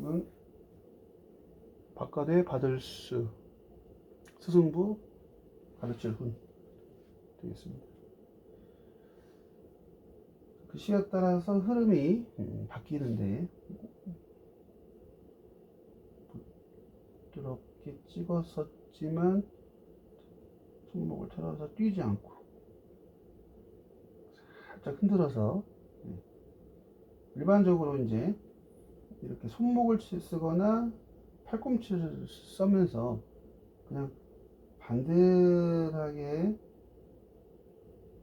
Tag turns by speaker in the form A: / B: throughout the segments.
A: 이건 바깥에 받을 수 스승부 가르칠 훈 되겠습니다. 글씨에 따라서 흐름이 바뀌는데 부드럽게 찍었었지만 손목을 틀어서 뛰지 않고 살짝 흔들어서 일반적으로 이제 이렇게 손목을 쓰거나 팔꿈치를 써면서 그냥 반듯하게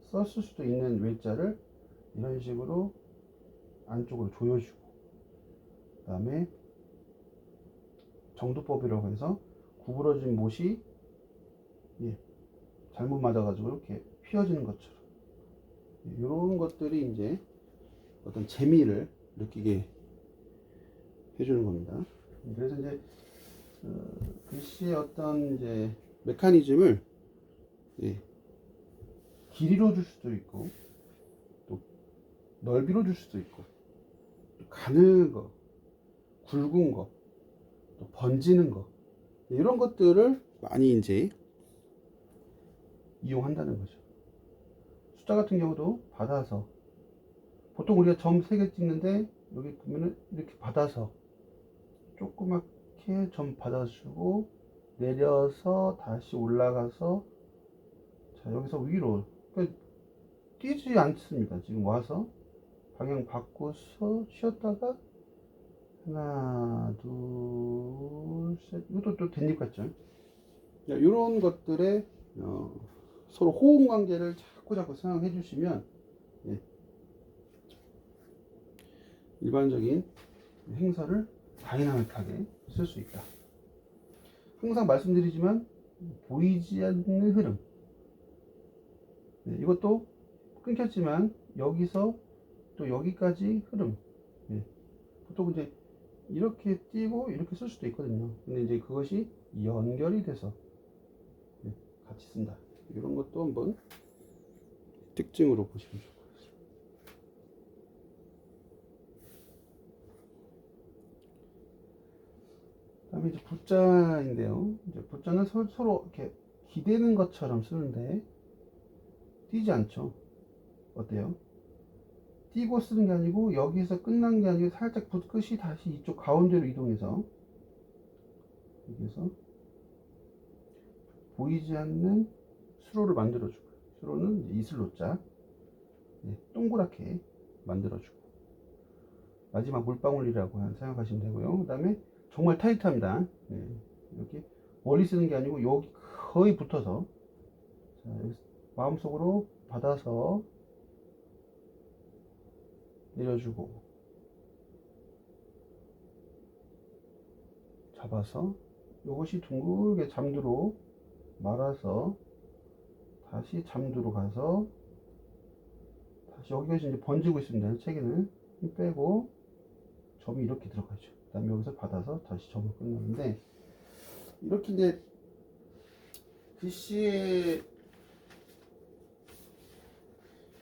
A: 썼을 수도 있는 외자를 이런 식으로 안쪽으로 조여주고, 그 다음에 정두법이라고 해서 구부러진 못이 잘못 맞아가지고 이렇게 휘어지는 것처럼 이런 것들이 이제 어떤 재미를 느끼게 해주는 겁니다. 그래서 이제 글씨의 어떤 이제 메커니즘을 길이로 줄 수도 있고 또 넓이로 줄 수도 있고 또 가는 거, 굵은 거, 또 번지는 거 이런 것들을 많이 이제 이용한다는 거죠. 숫자 같은 경우도 받아서 보통 우리가 점 3개 찍는데 여기 보면은 이렇게 받아서 조그맣게 점 받아주고 내려서 다시 올라가서 자 여기서 위로 그러니까 뛰지 않습니다. 지금 와서 방향 바꿔서 쉬었다가 하나 둘셋 이것도 또 댄립 같죠. 이런 것들에 서로 호응 관계를 자꾸 생각해 주시면 일반적인 행사를 다이나믹하게 쓸 수 있다. 항상 말씀드리지만 보이지 않는 흐름 이것도 끊겼지만 여기서 또 여기까지 흐름 보통 이제 이렇게 띄고 이렇게 쓸 수도 있거든요. 근데 이제 그것이 연결이 돼서 같이 쓴다. 이런 것도 한번 특징으로 보시면 좋을 것 같습니다. 다음에 이제 붓자인데요. 이제 붓자는 서로 이렇게 기대는 것처럼 쓰는데 띄지 않죠. 어때요? 띄고 쓰는 게 아니고 여기서 끝난 게 아니고 살짝 붓 끝이 다시 이쪽 가운데로 이동해서 여기서 보이지 않는 수로를 만들어주고, 수로는 이슬로자 동그랗게 만들어주고, 마지막 물방울이라고 생각하시면 되고요. 그 다음에 정말 타이트합니다. 이렇게 멀리 쓰는 게 아니고 여기 거의 붙어서 자, 여기 마음속으로 받아서 내려주고 잡아서 이것이 둥글게 잠두로 말아서 다시 잠두로 가서 다시 여기가 이제 번지고 있습니다. 책에는 힘 빼고 점이 이렇게 들어가죠. 그 다음에 여기서 받아서 다시 점을 끝나는데 이렇게 이제 글씨의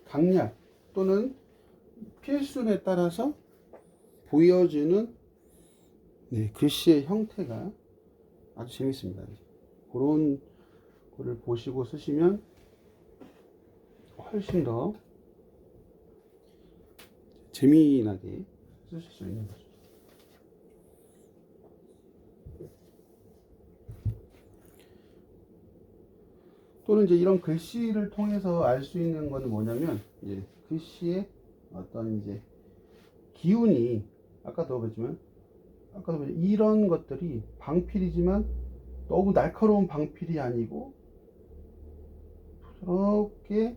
A: 강약 또는 필순에 따라서 보여지는 글씨의 형태가 아주 재밌습니다. 그런 거를 보시고 쓰시면 훨씬 더 재미나게 쓰실 수 있는 거죠. 또는 이제 이런 글씨를 통해서 알 수 있는 것은 뭐냐면 이제 글씨의 어떤 이제 기운이 아까도 보지만 이런 것들이 방필이지만 너무 날카로운 방필이 아니고 부드럽게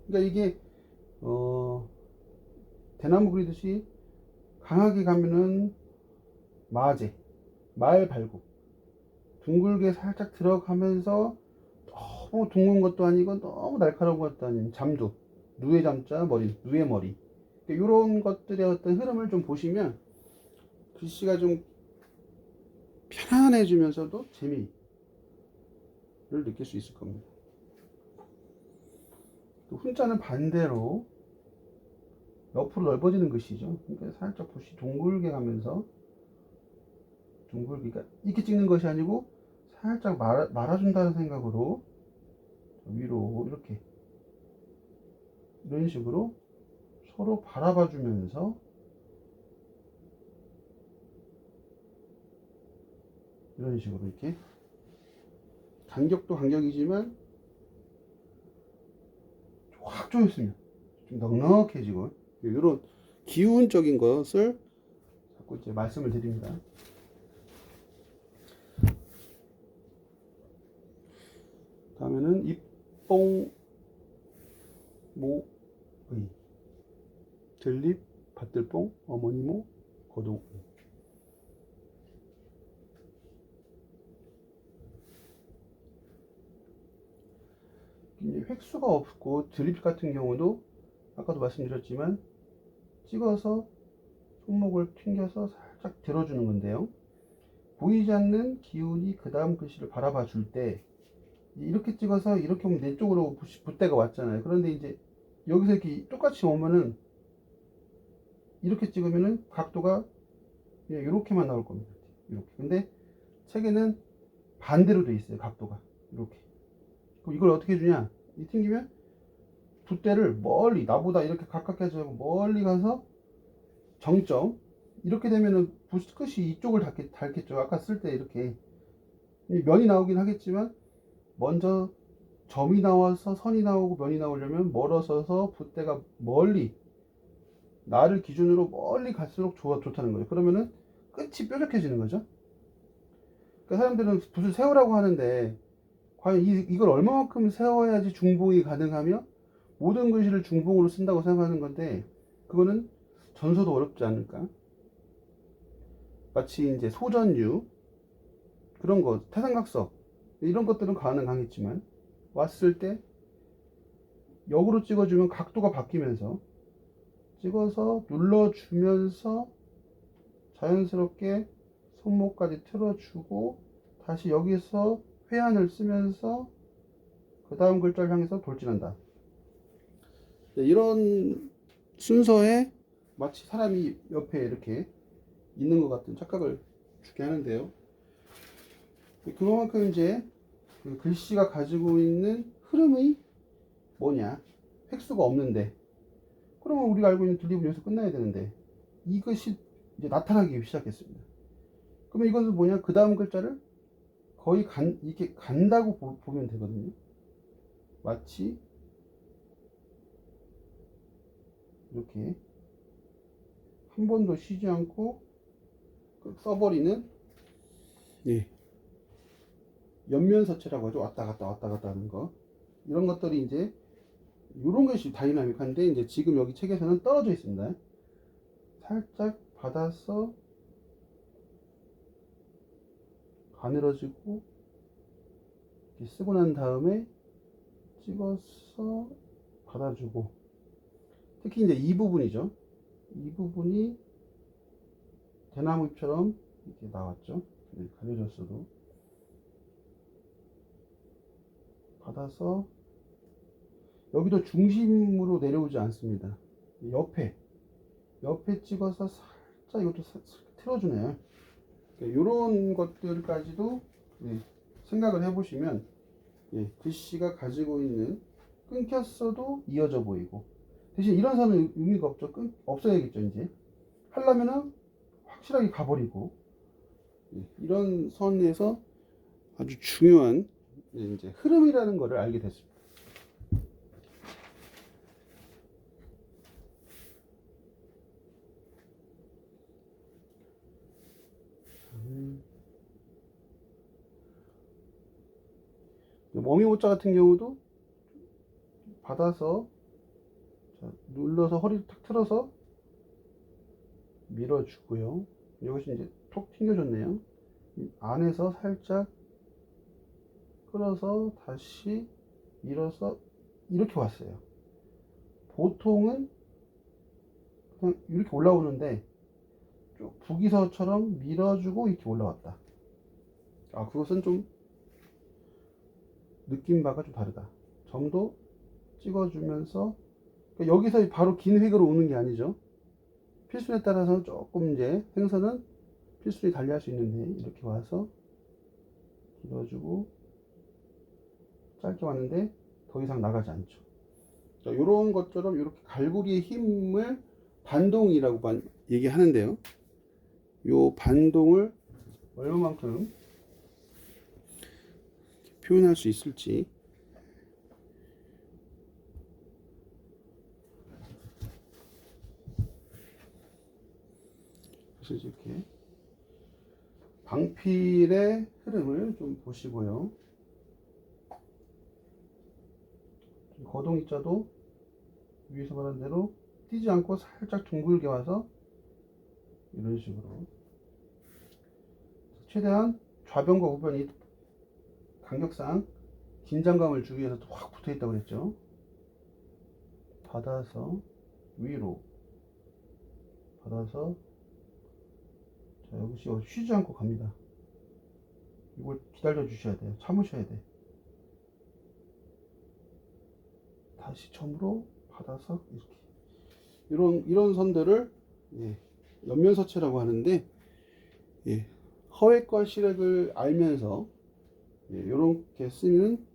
A: 그러니까 이게 대나무 그리듯이 강하게 가면은 마제 말 발굽 둥글게 살짝 들어가면서 너무 둥근 것도 아니고 너무 날카로운 것도 아닌 잠두 누에 잠자 머리 누에 머리 이런 것들의 어떤 흐름을 좀 보시면 글씨가 좀 편안해지면서도 재미를 느낄 수 있을 겁니다. 또 훈자는 반대로 옆으로 넓어지는 글씨죠. 그러니까 살짝 붓이 둥글게 가면서 둥글게, 그러니까 이렇게 찍는 것이 아니고 살짝 말아준다는 생각으로 위로 이렇게 이런 식으로 서로 바라봐 주면서 이런 식으로 이렇게 간격도 간격이지만 확 조였으면 좀 넉넉해지고 이런 기운적인 것을 자꾸 이제 말씀을 드립니다. 다음에는 입봉 모의 들립 밭들뽕 어머니모 거동. 이제 획수가 없고 드립 같은 경우도 아까도 말씀드렸지만 찍어서 손목을 튕겨서 살짝 들어주는 건데요. 보이지 않는 기운이 그 다음 글씨를 바라봐 줄 때 이렇게 찍어서 이렇게 오면 내 쪽으로 붓대가 왔잖아요. 그런데 이제 여기서 이렇게 똑같이 오면은 이렇게 찍으면은 각도가 이렇게만 나올 겁니다. 이렇게. 근데 책에는 반대로 돼 있어요. 각도가 이렇게. 그럼 이걸 어떻게 해주냐? 이 튕기면 붓대를 멀리 나보다 이렇게 가깝게 하지 말고 멀리 가서 정점 이렇게 되면은 붓 끝이 이쪽을 닳겠죠. 아까 쓸 때 이렇게 면이 나오긴 하겠지만 먼저 점이 나와서 선이 나오고 면이 나오려면 멀어서서 붓대가 멀리 나를 기준으로 멀리 갈수록 좋다는 거예요. 그러면은 끝이 뾰족해지는 거죠. 그러니까 사람들은 붓을 세우라고 하는데 과연 이걸 얼마만큼 세워야지 중봉이 가능하며 모든 글씨를 중봉으로 쓴다고 생각하는 건데 그거는 전서도 어렵지 않을까? 마치 이제 소전류 그런 거 태산각석 이런 것들은 가능하겠지만 왔을 때 역으로 찍어주면 각도가 바뀌면서 찍어서 눌러주면서 자연스럽게 손목까지 틀어주고 다시 여기서 회한을 쓰면서 그 다음 글자를 향해서 돌진한다. 이런 순서에 마치 사람이 옆에 이렇게 있는 것 같은 착각을 주게 하는데요. 그만큼 이제 그 글씨가 가지고 있는 흐름이 뭐냐? 획수가 없는데 그러면 우리가 알고 있는 들립은 여기서 끝나야 되는데 이것이 이제 나타나기 시작했습니다. 그러면 이것은 뭐냐? 그 다음 글자를 거의 이렇게 간다고 보면 되거든요. 마치 이렇게 한 번도 쉬지 않고 써버리는 연면서체라고 하죠. 왔다 갔다 왔다 갔다 하는 거. 이런 것들이 이제 이런 것이 다이나믹한데 이제 지금 여기 책에서는 떨어져 있습니다. 살짝 받아서 가늘어지고 이렇게 쓰고 난 다음에 찍어서 받아주고 특히 이제 이 부분이죠. 이 부분이 대나무 잎처럼 이렇게 나왔죠. 가려졌어도 받아서 여기도 중심으로 내려오지 않습니다. 옆에 찍어서 살짝 이것도 틀어주네요. 이런 것들까지도 생각을 해보시면 글씨가 가지고 있는 끊겼어도 이어져 보이고 대신 이런 선은 의미가 없죠. 없어야겠죠. 이제 하려면은 확실하게 가버리고 이런 선에서 아주 중요한 이제 흐름이라는 것을 알게 됐습니다. 머미모자 같은 경우도 받아서 눌러서 허리를 탁 틀어서 밀어주고요. 이것이 이제 톡 튕겨졌네요. 안에서 살짝 끌어서 다시 밀어서 이렇게 왔어요. 보통은 그냥 이렇게 올라오는데 북이서처럼 밀어주고 이렇게 올라왔다. 그것은 좀 느낌 바가 좀 다르다. 점도 찍어주면서 그러니까 여기서 바로 긴 획으로 오는 게 아니죠. 필순에 따라서는 조금 이제 행선은 필수리 달리 할 수 있는데 이렇게 와서 길어주고 짧게 왔는데 더 이상 나가지 않죠. 이런 것처럼 이렇게 갈고리의 힘을 반동이라고 얘기하는데요. 이 반동을 얼마만큼 표현할 수 있을지. 그래서 이렇게 방필의 흐름을 좀 보시고요. 거동 입자도 위에서 말한 대로 뛰지 않고 살짝 둥글게 와서 이런 식으로 최대한 좌변과 우변이 간격상 긴장감을 주기 위해서 확 붙어 있다고 그랬죠. 받아서 위로 받아서 자, 여기서 쉬지 않고 갑니다. 이걸 기다려 주셔야 돼요. 참으셔야 돼. 다시 점으로 받아서 이렇게 이런 선들을 옆면서체라고 하는데 허획과 실획을 알면서 이렇게 쓰는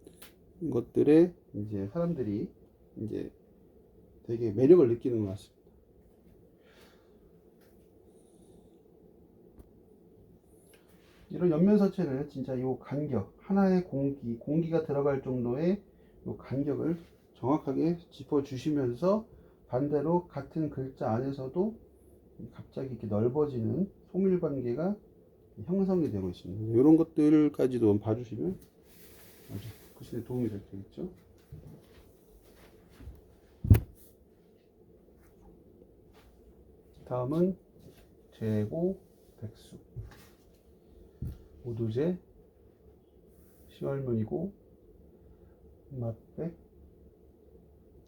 A: 것들에 이제 사람들이 이제 되게 매력을 느끼는 것 같습니다. 이런 옆면서체는 진짜 이 간격, 하나의 공기가 들어갈 정도의 이 간격을 정확하게 짚어주시면서 반대로 같은 글자 안에서도 갑자기 이렇게 넓어지는 소밀관계가 형성이 되고 있습니다. 이런 것들까지도 봐주시면 아주 글씨에 도움이 될 수 있죠. 다음은 재고, 백수, 오두제, 시월문이고, 맛백,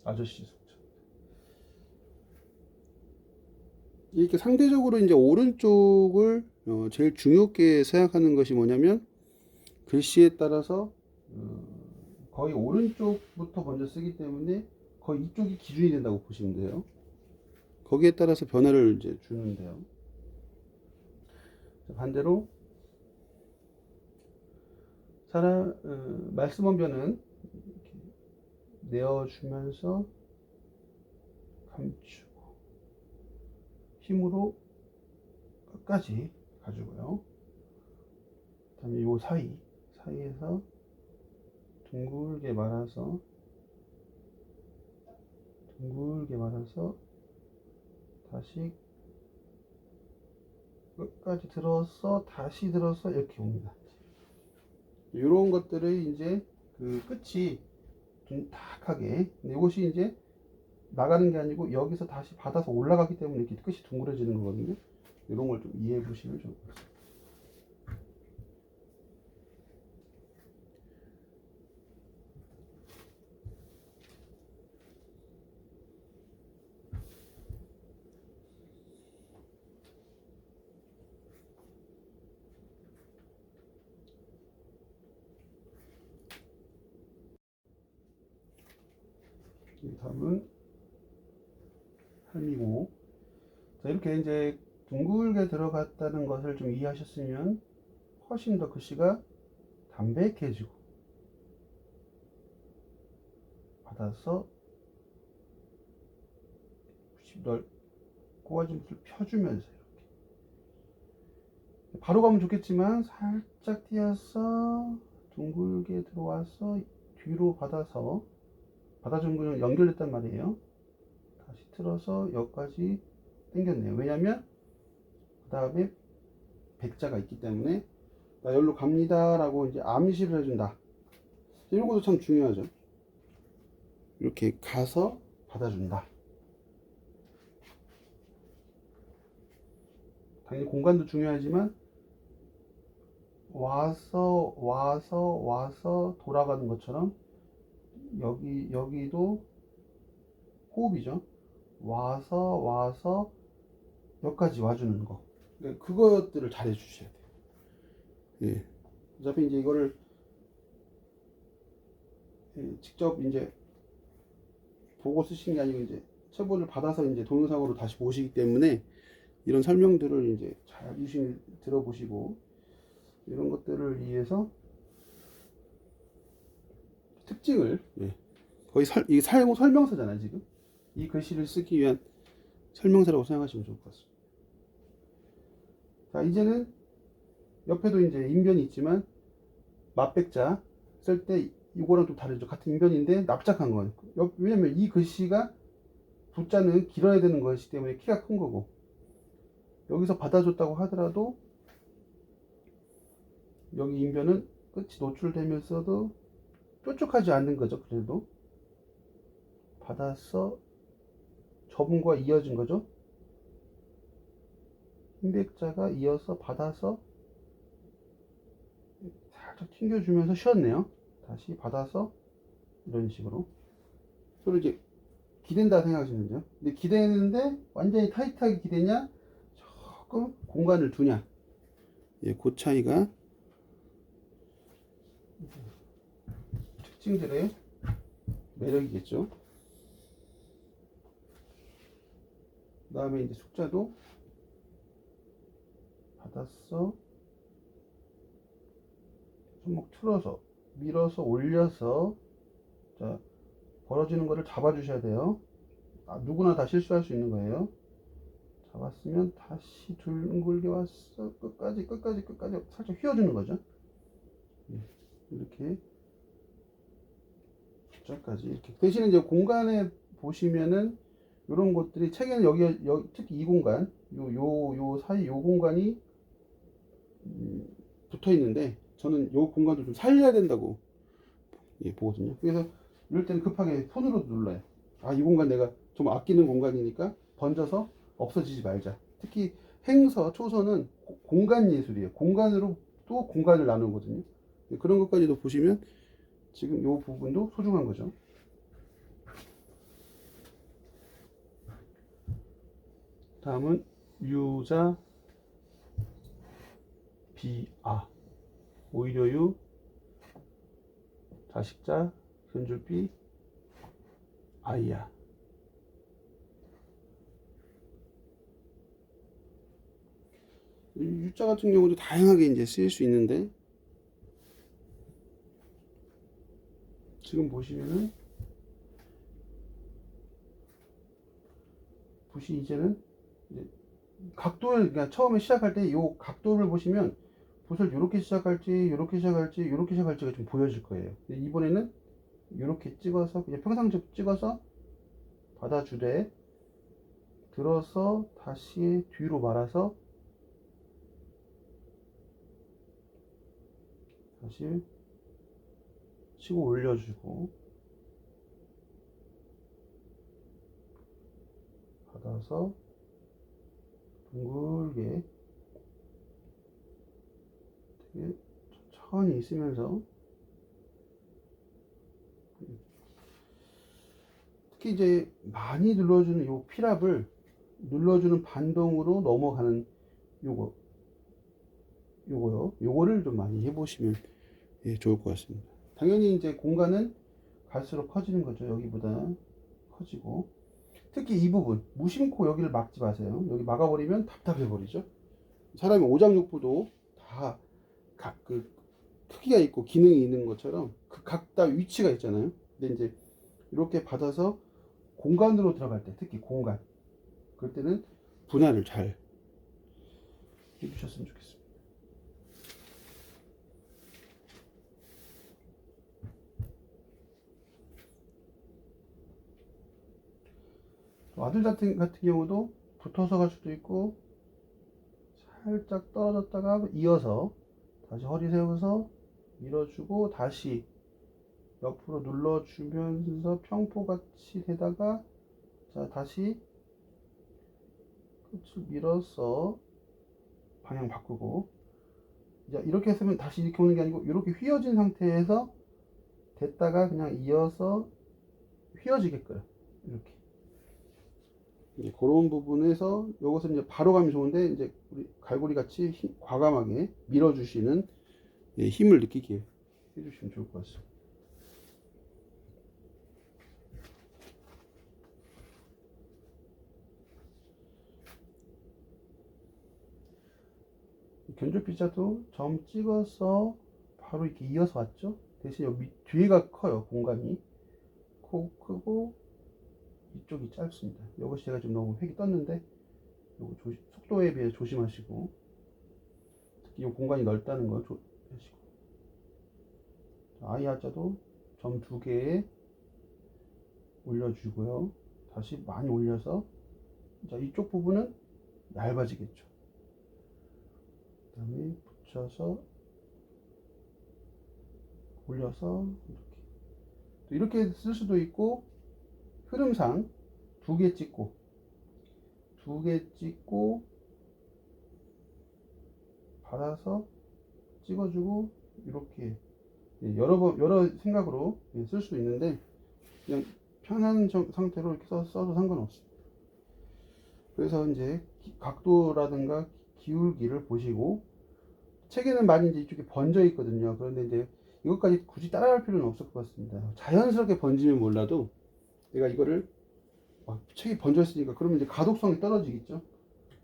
A: 아저씨 숙자. 이렇게 상대적으로 이제 오른쪽을 제일 중요하게 생각하는 것이 뭐냐면 글씨에 따라서 거의 오른쪽부터 먼저 쓰기 때문에 거의 이쪽이 기준이 된다고 보시면 돼요. 거기에 따라서 변화를 이제 주는데요. 반대로 말씀 원변은 이렇게 내어주면서 감추고 힘으로 끝까지 가지고요. 그 다음에 요 사이에서 둥글게 말아서 다시 끝까지 들어서 다시 들어서 이렇게 옵니다. 이런 것들을 이제 그 끝이 둔탁하게, 이것이 이제 나가는 게 아니고 여기서 다시 받아서 올라가기 때문에 이렇게 끝이 둥그러지는 거거든요. 이런 걸 좀 이해해 보시면 좋을 것 같습니다. 다음은 할미고. 자, 이렇게 이제 둥글게 들어갔다는 것을 좀 이해하셨으면 훨씬 더 글씨가 담백해지고 받아서 꼬아짐을 펴주면서 이렇게 바로 가면 좋겠지만 살짝 띄어서 둥글게 들어와서 뒤로 받아준 거는 연결됐단 말이에요. 다시 틀어서 여기까지 당겼네요. 왜냐면 그 다음에 백자가 있기 때문에 나 여기로 갑니다 라고 이제 암시를 해준다. 이런 것도 참 중요하죠. 이렇게 가서 받아준다. 당연히 공간도 중요하지만 와서 돌아가는 것처럼 여기도 호흡이죠. 와서 여기까지 와주는 거. 그러니까 그것들을 잘 해주셔야 돼요. 예. 어차피 이제 이거를 직접 이제 보고 쓰시는 게 아니고 이제 체본을 받아서 이제 동영상으로 다시 보시기 때문에 이런 설명들을 이제 잘 유심히 들어보시고 이런 것들을 위해서 특징을 거의 이 사용 설명서잖아요. 지금 이 글씨를 쓰기 위한 설명서라고 생각하시면 좋을 것 같습니다. 자, 이제는 옆에도 이제 인변이 있지만 맛백자 쓸 때 이거랑 좀 다르죠. 같은 인변인데 납작한 건. 왜냐면 이 글씨가 부자는 길어야 되는 것이기 때문에 키가 큰 거고, 여기서 받아줬다고 하더라도 여기 인변은 끝이 노출되면서도 뾰족하지 않는 거죠. 그래도 받아서 저분과 이어진 거죠. 흰백자가 이어서 받아서 살짝 튕겨주면서 쉬었네요. 다시 받아서 이런 식으로 서로 이제 기댄다 생각하시면 돼요. 근데 기대는데 완전히 타이트하게 기대냐, 조금 공간을 두냐, 그 차이가 특징들의 매력이겠죠. 그 다음에 이제 숫자도 받았어, 손목 틀어서 밀어서 올려서, 자, 벌어지는 거를 잡아 주셔야 돼요. 누구나 다 실수할 수 있는 거예요. 잡았으면 다시 둥글게 왔어, 끝까지 살짝 휘어주는 거죠. 이렇게 숫자까지 이렇게. 대신에 이제 공간에 보시면은 이런 것들이 책에는 여기 특히 이 공간, 요 사이 요 공간이 붙어 있는데, 저는 요 공간도 좀 살려야 된다고 보거든요. 그래서 이럴 때는 급하게 손으로 눌러요. 이 공간 내가 좀 아끼는 공간이니까 번져서 없어지지 말자. 특히 행서, 초서는 공간 예술이에요. 공간으로 또 공간을 나누거든요. 그런 것까지도 보시면 지금 요 부분도 소중한 거죠. 다음은 유자 비아, 오히려 유 자식자 견줄비 아이야. 유자 같은 경우도 다양하게 이제 쓰일 수 있는데, 지금 보시면은 붓이 이제는 각도를, 그러니까 처음에 시작할 때 이 각도를 보시면 붓을 이렇게 시작할지 이렇게 시작할지 이렇게 시작할지가 좀 보여질 거예요. 이번에는 이렇게 찍어서 그냥 평상적 찍어서 받아주되 들어서 다시 뒤로 말아서 다시 치고 올려주고 받아서 둥글게 되게 천천히 있으면서, 특히 이제 많이 눌러주는 요 피랍을 눌러주는 반동으로 넘어가는 요거를 좀 많이 해보시면 좋을 것 같습니다. 당연히 이제 공간은 갈수록 커지는 거죠. 여기보다 커지고, 특히 이 부분 무심코 여기를 막지 마세요. 여기 막아버리면 답답해 버리죠. 사람이 오장육부도 다 각 그 크기가 있고 기능이 있는 것처럼 그 각다 위치가 있잖아요. 근데 이제 이렇게 받아서 공간으로 들어갈 때, 특히 공간, 그럴 때는 분할을 잘 해주셨으면 좋겠습니다. 아들 같은 경우도 붙어서 갈 수도 있고 살짝 떨어졌다가 이어서 다시 허리 세워서 밀어주고 다시 옆으로 눌러주면서 평포같이 되다가, 자, 다시 끝을 밀어서 방향 바꾸고, 이제 이렇게 했으면 다시 이렇게 오는 게 아니고 이렇게 휘어진 상태에서 됐다가 그냥 이어서 휘어지게끔 이렇게. 이제 그런 부분에서 이것은 이제 바로 가면 좋은데, 이제 우리 갈고리 같이 과감하게 밀어주시는 힘을 느끼게 해주시면 좋을 것 같습니다. 견조 피자도 점 찍어서 바로 이렇게 이어서 왔죠. 대신 여기 뒤에가 커요. 공간이 크고 이쪽이 짧습니다. 이것이 제가 좀 너무 획이 떴는데 요거 속도에 비해 조심하시고, 특히 이 공간이 넓다는 거 조심하시고. 아이 하자도 점 2개에 올려주고요. 다시 많이 올려서, 자, 이쪽 부분은 얇아지겠죠. 그 다음에 붙여서 올려서 이렇게 쓸 수도 있고, 흐름상 2개 찍고 2개 찍고 받아서 찍어주고, 이렇게 여러 생각으로 쓸 수 있는데, 그냥 편한 상태로 이렇게 써도 상관없습니다. 그래서 이제 각도라든가 기울기를 보시고, 책에는 많이 이제 이쪽에 번져 있거든요. 그런데 이제 이것까지 굳이 따라갈 필요는 없을 것 같습니다. 자연스럽게 번지면 몰라도 내가 이거를 책이 번져 있으니까 그러면 이제 가독성이 떨어지겠죠.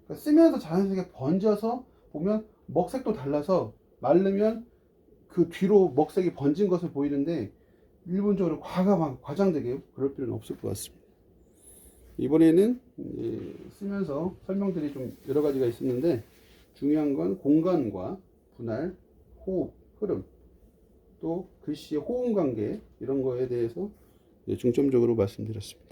A: 그러니까 쓰면서 자연스럽게 번져서 보면 먹색도 달라서 말르면 그 뒤로 먹색이 번진 것을 보이는데, 일본적으로 과장되게 그럴 필요는 없을 것 같습니다. 이번에는 쓰면서 설명들이 좀 여러 가지가 있었는데, 중요한 건 공간과 분할, 호흡, 흐름, 또 글씨의 호응 관계, 이런 거에 대해서 중점적으로 말씀드렸습니다.